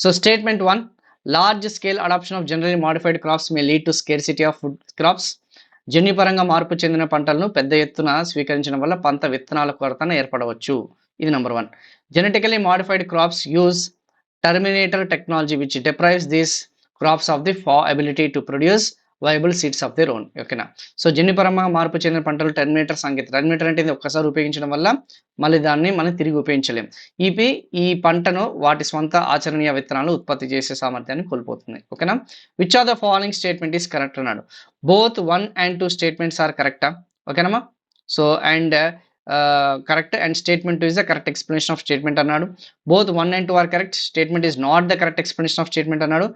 So statement 1, large scale adoption of generally modified crops may lead to scarcity of food crops. జన్యుపరంగా మార్పు చెందిన పంటలను పెద్ద ఎత్తున స్వీకరించడం వల్ల పంట విత్తనాల కొరతన ఏర్పడవచ్చు. ఇది number 1. Genetically modified crops use terminator technology which deprives these crops of the ability to produce viable seeds of their own. ఓకేనా. సో జన్యుపరంగా మార్పు చెందిన పంటలు టర్మినేటర్ సంకేతం. టర్మినేటర్ అంటే ఇది ఒక్కసారి ఉపయోగించడం వల్ల మళ్ళీ దాన్ని మనం తిరిగి ఉపయోగించలేం. ఈ పంటను వాటి స్వంత ఆచరణీయ విత్తనాలు ఉత్పత్తి చేసే సామర్థ్యాన్ని కోల్పోతుంది. ఓకేనా. Which are the following statement is correct అన్నాడు. బోత్ 1 and 2 స్టేట్మెంట్స్ ఆర్ కరెక్టా. ఓకేనమ్మా. So and correct and statement 2 is the correct explanation of statement అన్నాడు. Both 1 and 2 are correct. Statement is not the correct explanation of statement అన్నాడు.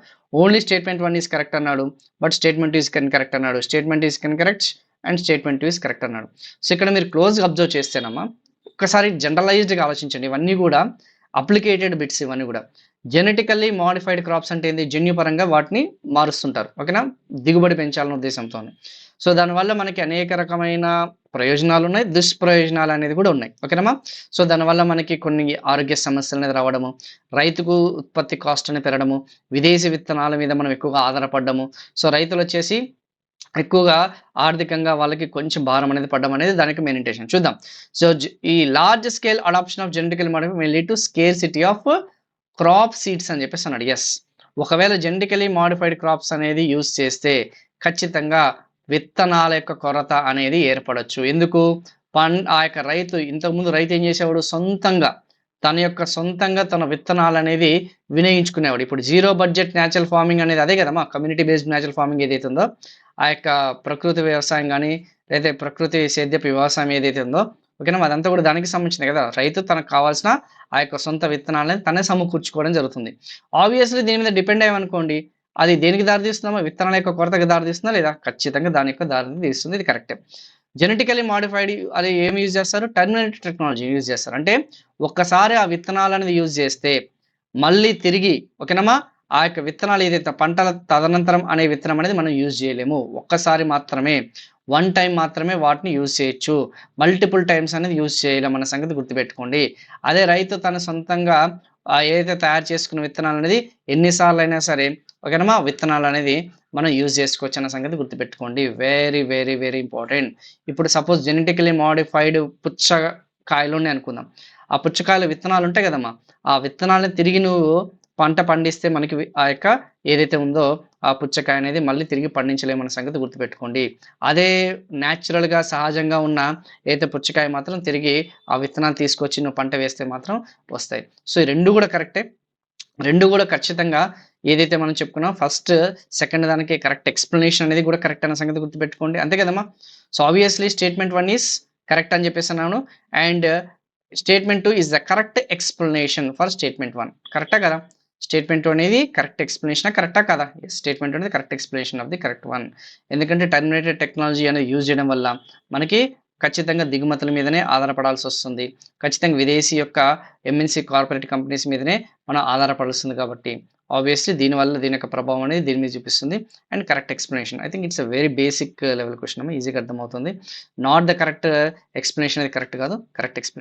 Only statement 1 is correct అన్నాడు. But statement 2 is incorrect అన్నాడు. Statement is incorrect and statement 2 is correct అన్నాడు. So ఇక్కడ మీరు క్లోజ్గా observe చేస్తేనమ్మా ఒక్కసారి జనరలైజ్డ్గా ఆలోచించండి. ఇవన్నీ కూడా అప్లికేటెడ్ బిట్స్. ఇవన్నీ కూడా జెనెటికల్లీ మోడిఫైడ్ క్రాప్స్ అంటే ఏంది, జన్యుపరంగా వాటిని మారుస్తుంటారు. ఓకేనా, దిగుబడి పెంచాలన్న ఉద్దేశంతో. సో దానివల్ల మనకి అనేక రకమైన ప్రయోజనాలు ఉన్నాయి, దుష్ప్రయోజనాలు అనేది కూడా ఉన్నాయి. ఓకేనమ్మా. సో దానివల్ల మనకి కొన్ని ఆరోగ్య సమస్యలు అనేది రావడము, రైతుకు ఉత్పత్తి కాస్ట్ అనేది పెరగడము, విదేశీ విత్తనాల మీద మనం ఎక్కువగా ఆధారపడ్డము. సో రైతులు వచ్చేసి ఎక్కువగా ఆర్థికంగా వాళ్ళకి కొంచెం భారం అనేది పడడం అనేది దానికి మెయిన్ ఇంటెన్షన్. చూద్దాం. సో ఈ large scale adoption of genetical modify may lead to scarcity of crop seeds అని చెప్పేసి అన్నాడు. ఎస్, ఒకవేళ జెనెటికలీ మోడిఫైడ్ క్రాప్స్ అనేది యూజ్ చేస్తే ఖచ్చితంగా విత్తనాల యొక్క కొరత అనేది ఏర్పడచ్చు. ఎందుకు, ఆ యొక్క రైతు ఇంతకుముందు రైతు ఏం చేసేవాడు, సొంతంగా తన విత్తనాలు అనేది వినియోగించుకునేవాడు. ఇప్పుడు జీరో బడ్జెట్ న్యాచురల్ ఫార్మింగ్ అనేది అదే కదమ్మా, కమ్యూనిటీ బేస్డ్ న్యాచురల్ ఫార్మింగ్ ఏదైతే ఉందో, ఆ యొక్క ప్రకృతి వ్యవసాయం కానీ లేదా ప్రకృతి సేద్యపు వ్యవసాయం ఏదైతే ఉందో, ఓకేనా, అదంతా కూడా దానికి సంబంధించింది కదా. రైతు తనకు కావాల్సిన ఆ యొక్క సొంత విత్తనాలను తనే సమకూర్చుకోవడం జరుగుతుంది. ఆబ్వియస్లీ దీని మీద డిపెండ్ అయ్యామనుకోండి, అది దేనికి దారితీస్తుందా, విత్తనాల యొక్క కొరతకు దారితీస్తుందా లేదా, ఖచ్చితంగా దాని యొక్క దారిని తీస్తుంది. ఇది కరెక్టే. జెనెటికలీ మాడిఫైడ్ అది ఏమి యూజ్ చేస్తారు, టర్మినేటర్ టెక్నాలజీ యూజ్ చేస్తారు. అంటే ఒక్కసారి ఆ విత్తనాలు అనేది యూజ్ చేస్తే మళ్ళీ తిరిగి, ఓకేనమ్మా, ఆ యొక్క విత్తనాలు ఏదైతే పంటల తదనంతరం అనే విత్తనం అనేది మనం యూజ్ చేయలేము. ఒక్కసారి మాత్రమే, 1 టైం మాత్రమే వాటిని యూజ్ చేయొచ్చు. మల్టిపుల్ టైమ్స్ అనేది యూజ్ చేయలేం అన్న సంగతి గుర్తుపెట్టుకోండి. అదే రైతు తన సొంతంగా ఏదైతే తయారు చేసుకున్న విత్తనాలు అనేది ఎన్నిసార్లు అయినా సరే, ఓకేనమ్మా, విత్తనాలు అనేది మనం యూజ్ చేసుకోవచ్చు అన్న సంగతి గుర్తుపెట్టుకోండి. Very very very important. ఇప్పుడు సపోజ్ జెనెటికలీ మోడిఫైడ్ పుచ్చకాయలు ఉన్నాయి అనుకుందాం. ఆ పుచ్చకాయల విత్తనాలు ఉంటాయి కదమ్మా, ఆ విత్తనాలను తిరిగి నువ్వు పంట పండిస్తే మనకి ఆ యొక్క ఏదైతే ఉందో ఆ పుచ్చకాయ అనేది మళ్ళీ తిరిగి పండించలేమన్న సంగతి గుర్తుపెట్టుకోండి. అదే న్యాచురల్గా సహజంగా ఉన్న ఏదైతే పుచ్చకాయ మాత్రం తిరిగి ఆ విత్తనాలు తీసుకొచ్చి నువ్వు పంట వేస్తే మాత్రం వస్తాయి. సో ఈ రెండు కూడా కరెక్టే. రెండు కూడా ఖచ్చితంగా ఏదైతే మనం చెప్పుకున్నాం ఫస్ట్ సెకండ్ దానికి కరెక్ట్ ఎక్స్ప్లెనేషన్ అనేది కూడా కరెక్ట్ అన్న సంగతి గుర్తుపెట్టుకోండి. అంతే కదమ్మా. So obviously statement 1 is correct అని చెప్పేసి అన్నాను. And statement 2 is the correct explanation for statement 1. కరెక్టా కదా. స్టేట్మెంట్ 2 అనేది కరెక్ట్ ఎక్స్ప్లెనేషన్ కరెక్టా కదా. స్టేట్మెంట్ అనేది correct explanation of the correct 1. ఎందుకంటే టర్మినేటెడ్ టెక్నాలజీ అనేది యూజ్ చేయడం వల్ల మనకి ఖచ్చితంగా దిగుమతుల మీదనే ఆధారపడాల్సి వస్తుంది. ఖచ్చితంగా విదేశీ యొక్క ఎంఎన్సీ కార్పొరేట్ కంపెనీస్ మీదనే మనం ఆధారపడాల్సింది. కాబట్టి ఆబ్వియస్లీ దీనివల్ల దీని యొక్క ప్రభావం అనేది దీని మీద చూపిస్తుంది. And correct explanation, I think it's a very basic level question అమ్మా, ఈజీగా అర్థమవుతుంది. నాట్ ద కరెక్ట్ ఎక్స్ప్లెనేషన్ అది కరెక్ట్ కాదు, కరెక్ట్ ఎక్స్ప్లెనేషన్